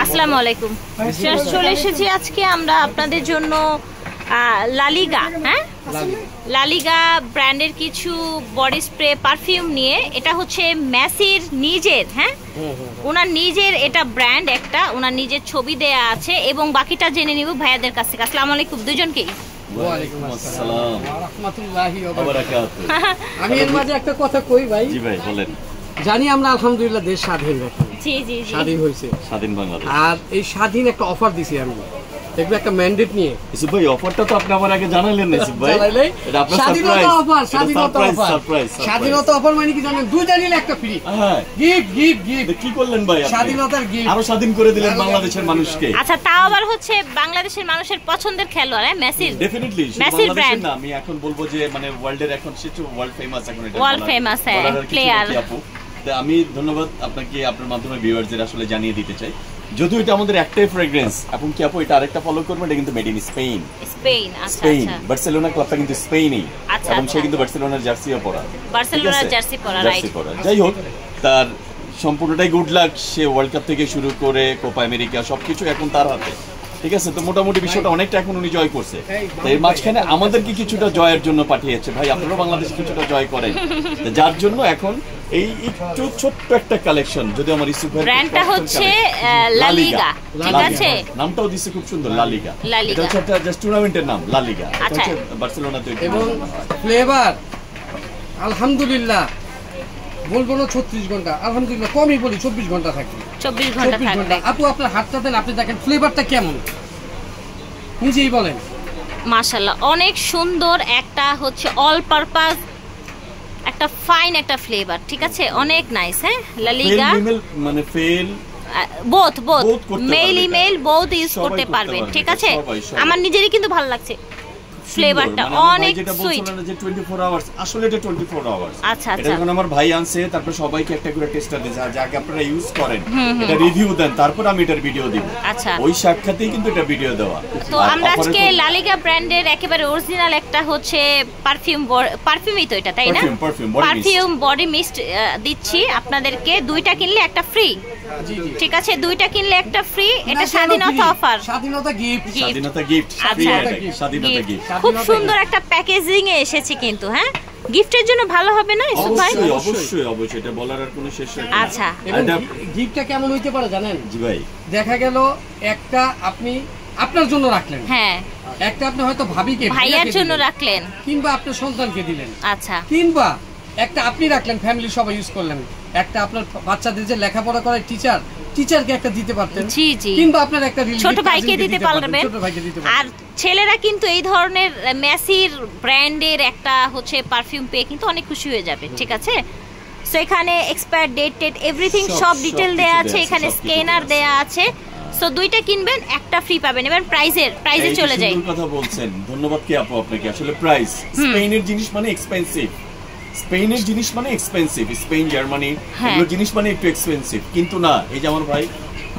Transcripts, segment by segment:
আসসালামু আলাইকুম। চলে এসেছি আজকে আমরা আপনাদের জন্য লালিগা, লালিগা ব্র্যান্ডের কিছু বডি স্প্রে পারফিউম নিয়ে। এটা হচ্ছে মেসির নিজের, ওনার নিজের এটা ব্র্যান্ড, একটা ওনার নিজের ছবি দেয়া আছে এবং বাকিটা জেনে নিব ভাইয়াদের কাছ থেকে। আসসালামু আলাইকুম দুজনকেই। ওয়ালাইকুম আসসালাম ওয়া রাহমাতুল্লাহি ওয়া বারাকাতুহু। আমি এর মাঝে একটা কথা কই ভাই। জি ভাই বলেন। জানি আমরা আলহামদুলিল্লাহ দেশ স্বাধীন, জি জি স্বাধীন হয়েছে, স্বাধীন বাংলাদেশ। আর এই স্বাধীন একটা অফার দিছি আমি, দেখবে একটা ম্যান্ডেট নিয়ে। ইসু ভাই অফারটা তো আপনি আমার আগে জানালেন না ইসু ভাই। এটা আপনার স্বাধীনতা অফার, স্বাধীনতা অফার। স্বাধীনতা অফার মানে কি জানেন? দুইটা নিলে একটা ফ্রি। হ্যাঁ গিফট কি করলেন ভাই? স্বাধীনতার গিফট আরো স্বাধীন করে দিলেন বাংলাদেশের মানুষকে। আচ্ছা তাও আবার হচ্ছে বাংলাদেশের মানুষের পছন্দের খেলোয়াড়, মেসি। ডেফিনেটলি মেসির ব্র্যান্ড না, আমি এখন বলবো যে মানে ওয়ার্ল্ডের এখন সেটা ওয়ার্ল্ড ফেমাস, এখন এটা ওয়ার্ল্ড ফেমাস প্লেয়ার। আমি ধন্যবাদ আপনাকে, আপনার মাধ্যমে ভিউয়ারদের আসলে জানিয়ে দিতে চাই, যদিও এটা আমাদের একটাই ফ্রেগ্রেন্স এবং কি আপু এটা আরেকটা ফলো করবেন, এটা কিন্তু made in Spain. Spain Barcelona ক্লাবটা কিন্তু স্পেনই, এবং সে কিন্তু বার্সেলোনার জার্সিও পরা, বার্সেলোনার জার্সি পরা, রাইট। যাই হোক, তার সম্পূর্ণটাই গুড লাক। সে ওয়ার্ল্ড কাপ থেকে শুরু করে কোপা আমেরিকা সবকিছু এখন তার হাতে, ঠিক আছে। তো মোটামুটি বিষয়টা অনেকটা এখন উনি জয় করছে, তো এর মাঝখানে আমাদেরকে কিছুটা জয়ের জন্য পাঠিয়েছে। ভাই আপনারাও বাংলাদেশ কিছুটা জয় করেন, যার জন্য এখন এই একটু ছোট্ট একটা কালেকশন, যদি আমার ইস্যু ব্র্যান্ডটা হচ্ছে লালিগা, ঠিক আছে। নামটাও দিছে খুব সুন্দর, লালিগা। এটা হচ্ছে একটা জাস্ট টুর্নামেন্টের নাম, লালিগা। এটা হচ্ছে বার্সেলোনাতে। এবং ফ্লেভার আলহামদুলিল্লাহ বলবো না 36 ঘন্টা, আলহামদুলিল্লাহ কমই বলি 24 ঘন্টা থাকবে। 24 ঘন্টা থাকবে। আপু আপনার হাতটা দেন, আপনি দেখেন ফ্লেভারটা কেমন, নিজেই বলেন। মাশাআল্লাহ অনেক সুন্দর একটা হচ্ছে অল পারপাস একটা ফাইন একটা ফ্লেভার, ঠিক আছে, অনেক নাইস। লালিগা মানে fail both mail email both use করতে পারবেন, ঠিক আছে। আমার নিজেরই কিন্তু ভালো লাগছে ফ্লেভারটা, অনেক সুইট। যে 24 আওয়ার্স, আসলে এটা 24 আওয়ার্স। আচ্ছা এটা যখন আমার ভাই আনছে, তারপর সবাইকে একটা করে টেস্টার দিয়েছে, যাকে আপনারা ইউজ করেন এটা রিভিউ দেন, তারপর আমি এটার ভিডিও দিব। আচ্ছা, ওই সাক্ষাতেই কিন্তু এটা ভিডিও দেওয়া। তো আমরা আজকে লালিগা ব্র্যান্ডের একেবারে অরিজিনাল একটা হচ্ছে পারফিউমই তো এটা, তাই না? পারফিউম বডি মিস্ট দিচ্ছি আপনাদেরকে, দুইটা কিনলে একটা ফ্রি, ঠিক আছে। দুইটা কিনলে একটা ফ্রি, এটা স্বাধীনতা অফার, স্বাধীনতা গিফট, স্বাধীনতা গিফট, স্বাধীনতা গিফট। খুব সুন্দর একটা প্যাকেজিং এ এসেছে কিন্তু, গিফটের জন্য ভালো হবে না ইসু ভাই? অবশ্যই এটা বলার আর কোনো শেষ নেই। আচ্ছা, গিফটটা কেমন হইতে পারে জানেন? জি ভাই, দেখা গেল একটা আপনি আপনার জন্য রাখলেন, একটা আপনি হয়তো ভাবিকে ভাইয়ার জন্য রাখলেন, কিংবা আপনার সন্তানকে দিলেন, আচ্ছা, কিংবা একটা আপনি রাখলেন, ফ্যামিলি সবাই ইউজ করলেন, একটা আপনার বাচ্চাদের যে লেখাপড়া করে টিচারকে একটা দিতে পারতেন, জি জি, কিংবা আপনার একটা ছোট ভাইকে দিতে পারবেন। আর ছেলেরা কিন্তু এই ধরনের মেসির ব্র্যান্ডের একটা হচ্ছে পারফিউম পেয়ে কিন্তু অনেক খুশি হয়ে যাবে, ঠিক আছে। সো এখানে এক্সপায়ার ডেট এভরিথিং সব ডিটেল দেয়া আছে, এখানে স্ক্যানার দেয়া আছে। সো দুইটা কিনবেন একটা ফ্রি পাবেন। এবার প্রাইসে চলে যাই। কথা বলছেন, ধন্যবাদ কি আপু আপনাকে। আসলে প্রাইস, স্পেনের জিনিস মানে এক্সপেন্সিভ, স্পেনের জিনিস মানে এক্সপেন্সিভ, স্পেন জার্মানি এগুলো জিনিস মানে একটু এক্সপেন্সিভ, কিন্তু না, এই যে আমার ভাই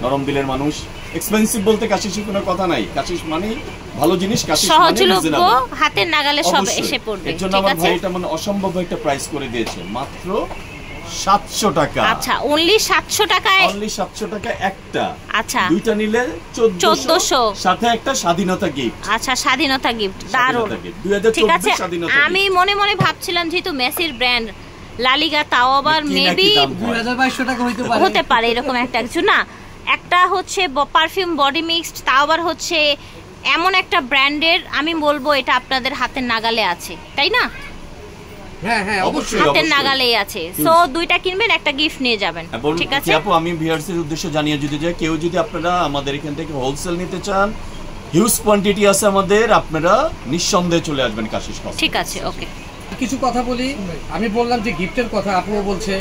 নরম দিলের মানুষ, এক্সপেন্সিভ বলতে কাশিসের কোনো কথা নাই। কাশিস মানে ভালো জিনিস, কাশিস মানে রিজনেবল, হাতের নাগালে সব এসে পড়বে, এর জন্য আমার ভাই এটা মানে অসম্ভব একটা প্রাইস করে দিয়েছে, মাত্র 700 টাকা। আচ্ছা, অনলি 700 টাকায়, অনলি 700 টাকা একটা। আচ্ছা, দুইটা নিলে 1400, সাথে একটা স্বাধীনতা গিফট। আচ্ছা, স্বাধীনতা গিফট, দারুণ, 2024 স্বাধীনতা। আমি মনে ভাবছিলাম যেহেতু মেসির ব্র্যান্ড লালিগা, তাও আবার মেবি 2200 টাকা হতে পারে এরকম একটা কিছু না। একটা হচ্ছে পারফিউম বডি মিক্সড, তাও আবার হচ্ছে এমন একটা ব্র্যান্ডের, আমি বলবো এটা আপনাদের হাতের নাগালে আছে, তাই না? হ্যাঁ অবশ্যই হাতের নাগালেই আছে। সো দুইটা কিনবেন, একটা গিফট নিয়ে যাবেন, ঠিক আছে। আপু আমি ভিউয়ার্সের উদ্দেশ্যে জানিয়ে যদি যায়, কেউ যদি আপনারা আমাদের এখান থেকে হোলসেল নিতে চান, হিউজ কোয়ান্টিটি আছে আমাদের, আপনারা নিঃসন্দেহে চলে আসবেন কাশিস কসমেটিক্স, ঠিক আছে। ওকে, কিছু কথা বলি। আমি বললাম যে গিফটের কথা, আপুও বলছে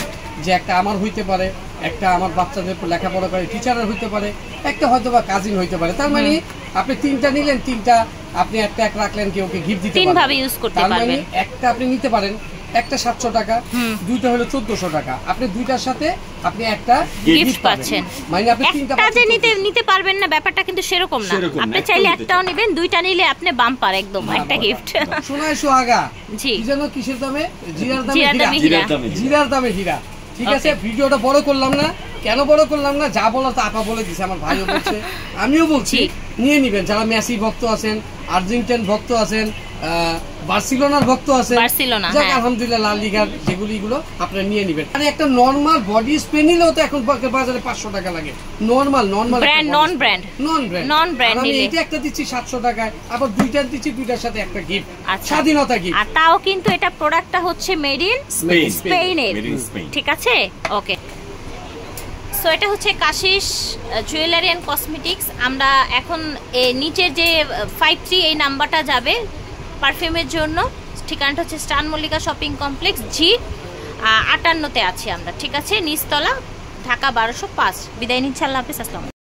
যে একটা আমার হইতে পারে, একটা আমার বাচ্চাদের লেখাপড়া করে টিচারের হইতে পারে, একটা হয়তো বা কাজিন হইতে পারে। তার মানে আপনি তিনটা নিলেন, তিনটা আপনি একটা এক রাখলেন, কেউ গিফট দিতে পারবেন, তিনভাবে ইউজ করতে পারবেন। একটা আপনি নিতে পারেন, একটা 700 টাকা, দুইটা হলো 1400 টাকা। আপনি দুইটার সাথে আপনি একটা গিফট পাচ্ছেন, মানে আপনি তিনটা নিতে পারবেন না, ব্যাপারটা কিন্তু সেরকম না। আপনি চাইলে একটাও নেবেন, দুইটা নিলে আপনি বাম্পার একদম একটা গিফট। সোনায় সোহাগা, জি, যেন কিসের দামে? জিরার দামে হীরা, ঠিক আছে। ভিডিওটা বড় করলাম না, কেন বড় করলাম না, যা বলা তো আপা বলে দিছে, আমার ভাইও বলছে, আমিও বলছি নিয়ে নিবেন। যারা মেসি ভক্ত আছেন, আর্জেন্টিনার ভক্ত আছেন, বার্সেলোনার ভক্ত আছেন, যাক আলহামদুলিল্লাহ লা লিগার যেগুলো আপনারা নিয়ে নিবেন। আর একটা নরমাল বডি স্প্রে নিলেও তো এখন বাজারে 500 টাকা লাগে। নরমাল ব্র্যান্ড নন ব্র্যান্ড আমি এটা একটা দিচ্ছি 700 টাকায়, আবার দুইটা দিচ্ছি, দুইটার সাথে একটা গিফট, স্বাধীনতা গিফট। আর তাও কিন্তু এটা প্রোডাক্টটা হচ্ছে মেড ইন স্পেনের, ঠিক আছে? ওকে, সো এটা হচ্ছে কাশিস জুয়েলারি অ্যান্ড কসমেটিক্স। আমরা এখন নিচের যে 53 এই নাম্বারটা যাবে পারফিউমের জন্য। ঠিকানাটা হচ্ছে স্টান মল্লিকা শপিং কমপ্লেক্স জি 58-তে আছি আমরা, ঠিক আছে? নিচতলা, ঢাকা 1205। বিদায় নিচ্ছি, আল্লাহ হাফেজ, আসসালাম।